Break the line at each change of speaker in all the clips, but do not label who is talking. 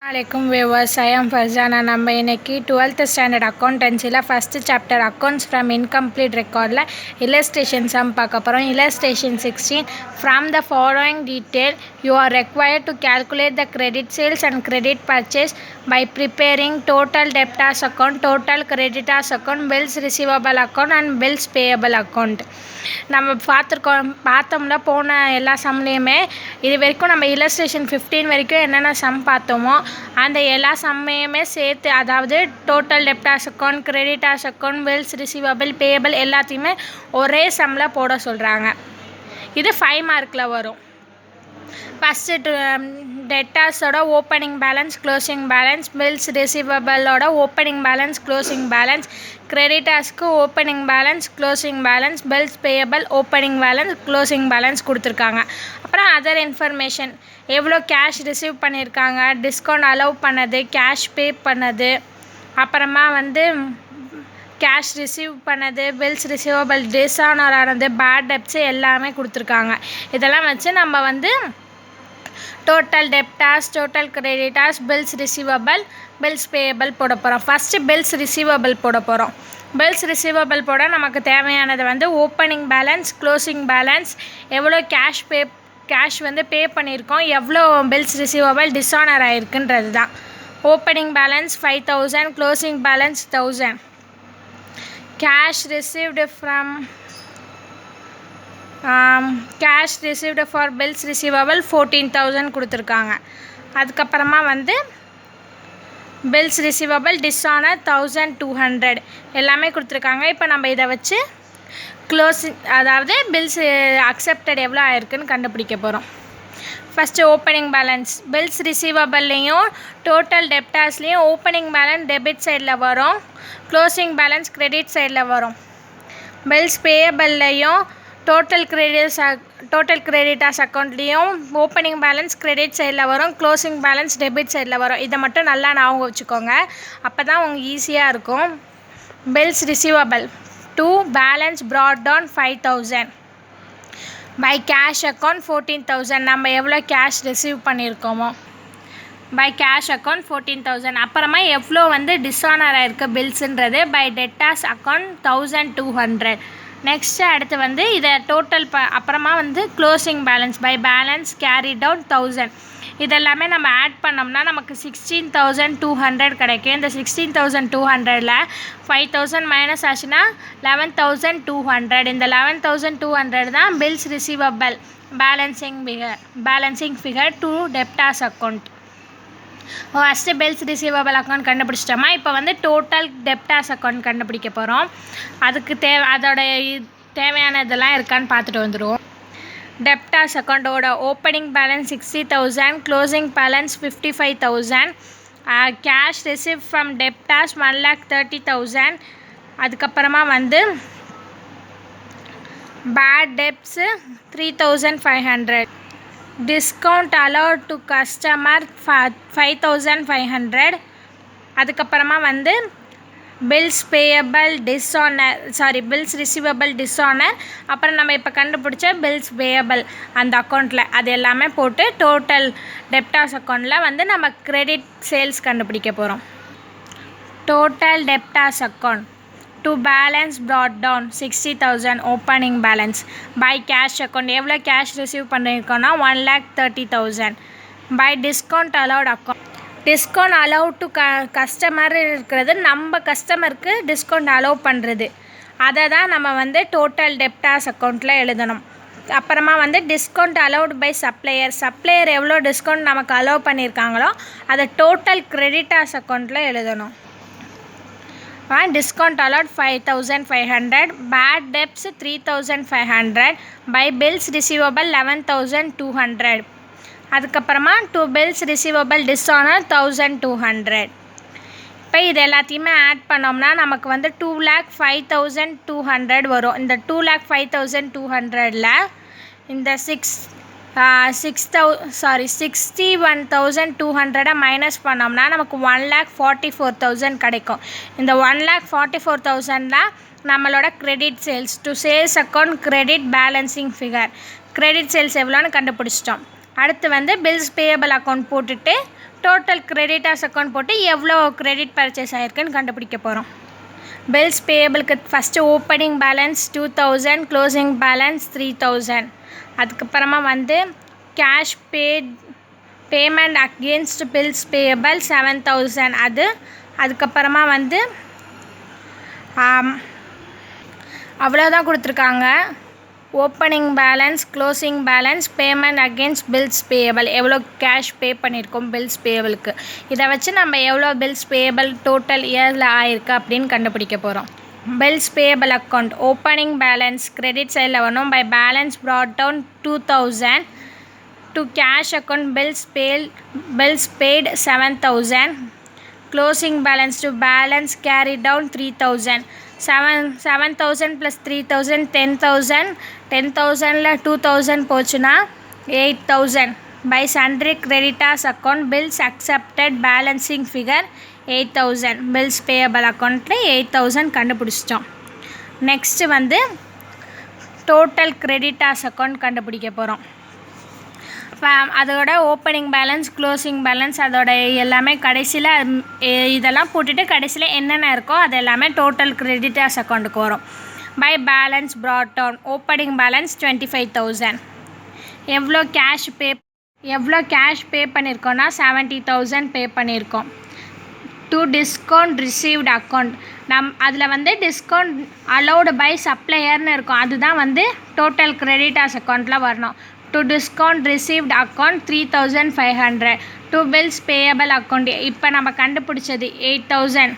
Assalamualaikum viewers, I am Farzana. நம்ம இன்னைக்கு 12th standard அக்கௌண்டன்சியில் first chapter accounts from incomplete ரெக்கார்டில் illustration sum பார்க்க போகிறோம். illustration 16 from the following detail you are required to calculate the credit sales and credit purchase by preparing total debtors account, total creditors account, bills receivable account and bills payable account. நம்ம பார்த்தோம்னா போன எல்லா சம்லேயுமே இது வரைக்கும் நம்ம illustration 15 வரைக்கும் என்னென்ன some பார்த்தோமோ அந்த எல்லா சம்மையுமே சேர்த்து, அதாவது total debtors account, creditors account, bills receivable, payable எல்லாத்தையுமே ஒரே சம்மில் போட சொல்கிறாங்க. இது 5 மார்க்கில் வரும். ஃபஸ்ட்டு டெட்டார்ஸோட opening balance, closing balance, bills ரிசீவபிளோட ஓப்பனிங் பேலன்ஸ், க்ளோசிங் பேலன்ஸ், கிரெடிட்டார்ஸ்க்கு opening balance, closing balance, bills payable opening balance, closing balance கொடுத்துருக்காங்க. அப்புறம் அதர் இன்ஃபர்மேஷன், எவ்வளோ கேஷ் ரிசீவ் பண்ணியிருக்காங்க, டிஸ்கவுண்ட் அலோவ் பண்ணது, கேஷ் பே பண்ணது, அப்புறமா கேஷ் ரிசீவ் பண்ணது, பில்ஸ் ரிசீவபிள் டிஸ்ஆனர் ஆனது, பேட் டெப்ட்ஸு எல்லாமே கொடுத்துருக்காங்க. இதெல்லாம் வச்சு நம்ம total debtors, total creditors, bills receivable, bills payable போட போகிறோம். ஃபஸ்ட்டு பில்ஸ் ரிசீவபிள் போட போகிறோம். பில்ஸ் ரிசீவபிள் போட நமக்கு தேவையானது ஓப்பனிங் பேலன்ஸ், க்ளோசிங் பேலன்ஸ், எவ்வளோ கேஷ் பே பண்ணியிருக்கோம், எவ்வளோ பில்ஸ் ரிசீவபிள் டிஸ்ஆனர் ஆகிருக்குன்றது தான். Opening balance 5000, closing balance 1000. Cash received for bills receivable 14,000 கொடுத்துருக்காங்க. அதுக்கப்புறமா பில்ஸ் ரிசீவபிள் டிஸ்ஆனர் 1200 எல்லாமே கொடுத்துருக்காங்க. இப்போ நம்ம இதை வச்சு க்ளோசிங், அதாவது பில்ஸ் அக்செப்டட் எவ்வளோ ஆயிருக்குன்னு கண்டுபிடிக்க போகிறோம். ஃபஸ்ட்டு ஓப்பனிங் பேலன்ஸ், பில்ஸ் ரிசீவபிள்லேயும் டோட்டல் டெப்டார்ஸ்லேயும் ஓப்பனிங் பேலன்ஸ் டெபிட் சைடில் வரும், க்ளோசிங் பேலன்ஸ் கிரெடிட் சைடில் வரும். பில்ஸ் பேயபிள்லேயும் டோட்டல் கிரெடிட்டார்ஸ் அக்கௌண்ட்லேயும் ஓப்பனிங் பேலன்ஸ் கிரெடிட் சைடில் வரும், க்ளோசிங் பேலன்ஸ் டெபிட் சைடில் வரும். இதை மட்டும் நல்லா ஞாபகம் வச்சுக்கோங்க, அப்போ தான் உங்களுக்கு ஈஸியாக இருக்கும். Bills receivable to balance brought down 5,000 by cash account 14,000. நம்ம எவ்வளோ கேஷ் ரிசீவ் பண்ணியிருக்கோமோ பை கேஷ் அக்கௌண்ட் 14,000. அப்புறமா எவ்வளோ டிஸ்ஆனர் ஆகிருக்கு பில்ஸுன்றது பை டெட்டார்ஸ் அக்கௌண்ட் 1200. நெக்ஸ்ட்டு அடுத்து இதை டோட்டல் அப்புறமா closing balance by balance carry down 1000. இதெல்லாமே நம்ம ஆட் பண்ணோம்னா நமக்கு 16,200 கிடைக்கும். இந்த 16,200ல் 5,000 மைனஸ் ஆச்சுன்னா 11,200. இந்த 11,200 தான் bills receivable balancing figure to debtors account. First bills receivable account கண்டுபிடிச்சிட்டோமா. இப்போ டோட்டல் டெப்டார்ஸ் அக்கௌண்ட் கண்டுபிடிக்க போகிறோம். அதுக்கு அதோட தேவையானதெல்லாம் இருக்கான்னு பார்த்துட்டு வந்துடுவோம். டெப்டார்ஸ் அக்கௌண்ட்டோட opening balance 60,000, closing balance 55,000, cash receive from debtors 1,30,000. அதுக்கப்புறமா bad debts 3,500, discount allowed to customer 5,500. அதுக்கப்புறமா பில்ஸ் ரிசீவபிள் டிஸ்ஆனர், அப்புறம் நம்ம இப்போ கண்டுபிடிச்ச பில்ஸ் பேயபிள் அந்த அக்கௌண்ட்டில் அது எல்லாமே போட்டு டோட்டல் டெப்டார்ஸ் அக்கௌண்ட்டில் நம்ம கிரெடிட் சேல்ஸ் கண்டுபிடிக்க போகிறோம். Total debtors account to balance brought down 60,000 opening balance by cash account எவ்வளோ கேஷ் ரிசீவ் பண்ணியிருக்கோன்னா 1,30,000 by discount allowed account. Discount allow to customer இருக்கிறது, நம்ம கஸ்டமருக்கு டிஸ்கவுண்ட் அலோவ் பண்ணுறது, அதை தான் நம்ம டோட்டல் டெப்டார்ஸ் அக்கௌண்ட்டில் எழுதணும். அப்புறமா டிஸ்கவுண்ட் அலோவ்டு பை சப்ளையர் எவ்வளோ டிஸ்கவுண்ட் நமக்கு அலோவ் பண்ணியிருக்காங்களோ அதை டோட்டல் கிரெடிட்டார்ஸ் அக்கௌண்ட்டில் எழுதணும். Discount allowed 5,500, bad debts 3,500 by bills receivable 11,200. அதுக்கப்புறமா டு பில்ஸ் ரிசீவபிள் டிஸ்ஆனர் 1,200. இப்போ இது எல்லாத்தையுமே ஆட் பண்ணோம்னா நமக்கு 2,05,200 வரும். இந்த 2,05,200ல் இந்த 61,200 மைனஸ் பண்ணோம்னா நமக்கு 1,44,000 கிடைக்கும். இந்த 1,44,000 தான் நம்மளோட credit sales to sales account credit balancing figure. Credit sales எவ்வளோன்னு கண்டுபிடிச்சிட்டோம். அடுத்து பில்ஸ் பேயபிள் அக்கௌண்ட் போட்டுட்டு டோட்டல் கிரெடிட்டர்ஸ் அக்கௌண்ட் போட்டு எவ்வளோ கிரெடிட் பர்ச்சேஸ் ஆகிருக்குன்னு கண்டுபிடிக்க போகிறோம். பில்ஸ் பேயபிளுக்கு first opening balance 2000, closing balance 3000. அதுக்கப்புறமா வந்து cash payment against bills payable 7000. அதுக்கப்புறமா வந்து அவ்வளோதான் கொடுத்துருக்காங்க. Opening balance, closing balance, payment against bills payable, எவ்வளோ கேஷ் பே பண்ணியிருக்கோம் பில்ஸ் பேயபிளுக்கு. இதை வச்சு நம்ம எவ்வளோ பில்ஸ் பேயபிள் டோட்டல் இயரில் ஆயிருக்கு அப்படின்னு கண்டுபிடிக்க போகிறோம். Bills payable account opening balance credit சைடில் வரணும். By balance brought down 2000 to cash account bills paid 7000. Closing balance to balance carried down 3000. 7,000 plus 3,000 10,000. 10,000ல 2,000 போச்சுன்னா 8,000. By sundry creditors account bills accepted balancing figure 8,000. bills payable accountல 8,000 கண்டுபிடிச்சிட்டோம். Next வந்து total creditors account கண்டுபிடிக்க போகிறோம். அதோட opening balance, closing balance, அதோட எல்லாமே கடைசியில் இதெல்லாம் போட்டுட்டு கடைசியில் என்னென்ன இருக்கோ அது எல்லாமே டோட்டல் கிரெடிட்டர்ஸ் அக்கௌண்ட்டுக்கு வரும். By balance brought down opening balance 25,000. எவ்வளோ கேஷ் பே பண்ணியிருக்கோன்னா 70,000 பே பண்ணியிருக்கோம். டு டிஸ்கவுண்ட் ரிசீவ்டு அக்கௌண்ட் அதில் வந்து டிஸ்கவுண்ட் அலௌடு பை சப்ளையர்னு இருக்கும். அதுதான் வந்து டோட்டல் கிரெடிட்டர்ஸ் அக்கௌண்ட்டில் வரணும். To discount received account 3,500. To bills payable account இப்போ நம்ம கண்டுபிடிச்சது 8,000.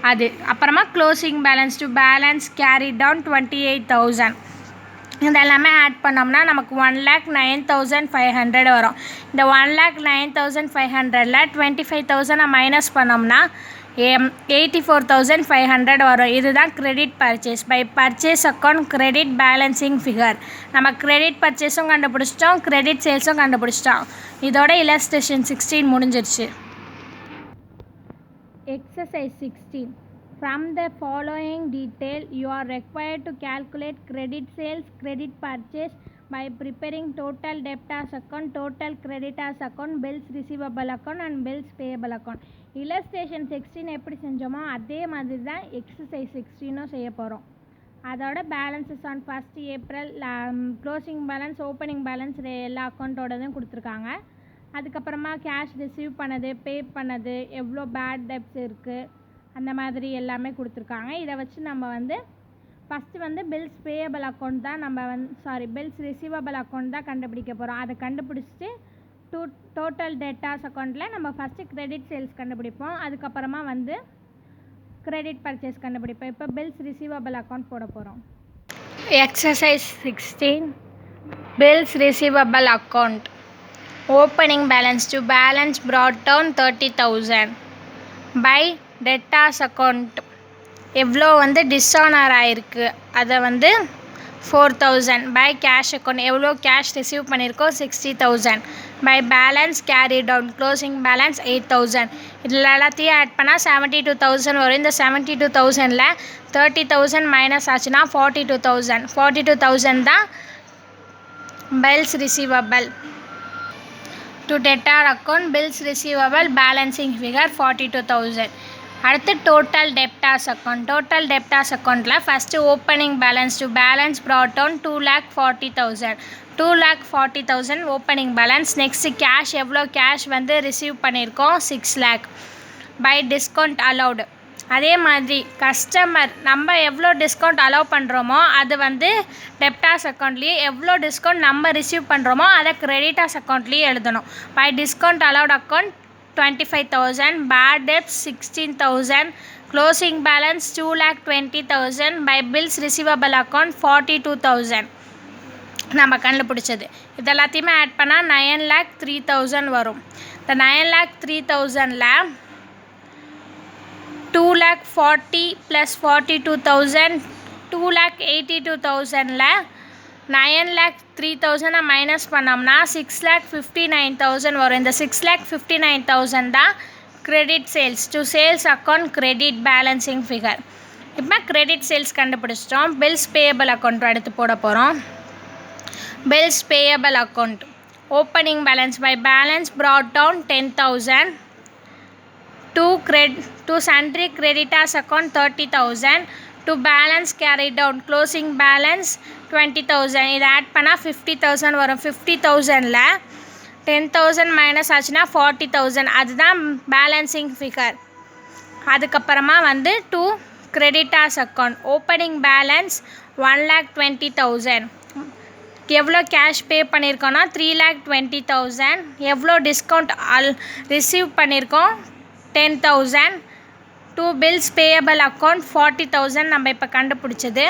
அது அப்புறமா closing balance to balance carry down 28,000. இதெல்லாமே ஆட் பண்ணோம்னா நமக்கு 1,09,500 வரும். இந்த 1,09,500ல் 25,000 மைனஸ் பண்ணோம்னா 84,500 வரும். இதுதான் credit purchase. By purchase account credit balancing figure. நம்ம கிரெடிட் பர்ச்சேஸும் கண்டுபிடிச்சிட்டோம், கிரெடிட் சேல்ஸும் கண்டுபிடிச்சிட்டோம். இதோட இல்லஸ்ட்ரேஷன் 16 முடிஞ்சிருச்சு. Exercise 16. From the following detail, you are required to calculate credit sales, credit purchase by preparing total debtors account, total creditors account, bills receivable account and bills payable account. illustration 16 எப்படி செஞ்சோமோ அதே மாதிரி தான் exercise 16ம் செய்ய போகிறோம். அதோட balances on 1st April, closing balance, opening balance எல்லா அக்கௌண்ட்டோடதும் கொடுத்துருக்காங்க. அதுக்கப்புறமா கேஷ் ரிசீவ் பண்ணது, பே பண்ணது, எவ்வளோ பேட் டெப்ஸ் இருக்குது, அந்த மாதிரி எல்லாமே கொடுத்துருக்காங்க. இதை வச்சு நம்ம வந்து ஃபஸ்ட்டு வந்து பில்ஸ் பேயபிள் அக்கௌண்ட் தான் பில்ஸ் ரிசீவபிள் அக்கௌண்ட் தான் கண்டுபிடிக்க போகிறோம். அதை கண்டுபிடிச்சிட்டு டோட்டல் டெட்டாஸ் அக்கௌண்ட்டில் நம்ம ஃபஸ்ட்டு கிரெடிட் சேல்ஸ் கண்டுபிடிப்போம். அதுக்கப்புறமா வந்து கிரெடிட் பர்ச்சேஸ் கண்டுபிடிப்போம். இப்போ பில்ஸ் ரிசீவபிள் அக்கௌண்ட் போட போகிறோம். Exercise 16. Bills receivable account opening balance to balance brought down 30,000. By debtors account எவ்வளோ வந்து டிஸ்ஆனர் ஆகிருக்கு அதை வந்து 4,000. பை கேஷ் அக்கௌண்ட் எவ்வளோ கேஷ் ரிசீவ் பண்ணியிருக்கோம் 60,000. By balance carry down closing balance 8,000. இதில் எல்லாத்தையும் ஆட் பண்ணால் 72,000 வரும். இந்த 72,000ல் 30,000 மைனஸ் ஆச்சுன்னா 42,000. 42,000 தான் bills receivable. To debtor account bills receivable balancing figure 42,000. அடுத்து total debtors account. Total debtors அக்கௌண்ட்டில் first opening balance to balance brought down 2,40,000. 2,40,000 opening balance. Next cash எவ்வளோ கேஷ் வந்து ரிசீவ் பண்ணியிருக்கோம் 6 lakh. பை டிஸ்கவுண்ட் அலௌடு அதே மாதிரி customer நம்ம எவ்வளோ discount allow பண்ணுறோமோ அது வந்து டெப்டார்ஸ் அக்கௌண்ட்லேயே எவ்வளோ டிஸ்கவுண்ட் நம்ம ரிசீவ் பண்ணுறோமோ அதை கிரெடிட்டார்ஸ் அக்கௌண்ட்லேயே எழுதணும். By discount allowed account 25,000. Bad debts 16,000. Closing balance 2,20,000. By bills receivable account 42,000 நம்ம கண்டுபிடிச்சது. இதெல்லாத்தையுமே ஆட் பண்ணால் 9,03,000 வரும். இந்த 9,03,000ல் 2,40,000 ப்ளஸ் 42,000 2,82,000ல் 9,03,000 மைனஸ் பண்ணோம்னா 6,59,000 வரும். இந்த 6,59,000 தான் credit sales. To sales account credit balancing figure. இப்போ கிரெடிட் சேல்ஸ் கண்டுபிடிச்சிட்டோம். பில்ஸ் பேயபிள் அக்கௌண்ட் எடுத்து போட போகிறோம். Bills payable account opening balance by balance brought down 10,000 to sundry creditors account 30,000 to balance carried down closing balance 20,000 இது add பண்ணால் 50,000 வரும் 50,000ல் 10,000 minus ஆச்சுன்னா 40,000 அதுதான் பேலன்சிங் ஃபிகர் அதுக்கப்புறமா வந்து to creditors account opening balance 1,20,000 எவ்வளோ கேஷ் பே பண்ணியிருக்கோன்னா 3,20,000 எவ்வளோ டிஸ்கவுண்ட் ரிசீவ் பண்ணியிருக்கோம் 10,000 to bills payable account 40,000 நம்ம இப்போ கண்டுபிடிச்சது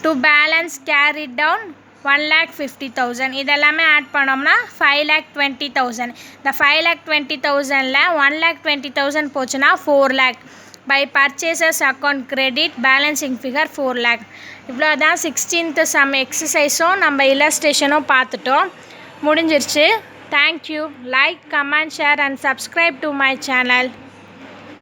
to balance carried down 1,50,000 இதெல்லாமே ஆட் பண்ணோம்னா 5,20,000 இந்த 5,20,000ல் 1,20,000 போச்சுன்னா 4 lakh by purchases account credit balancing figure 4 lakh இவ்வளோ தான் 16th சம் எக்ஸசைஸும் நம்ம இல்லஸ்ட்ரேஷனும் பார்த்துட்டோம் முடிஞ்சிருச்சு thank you like comment share and subscribe to my channel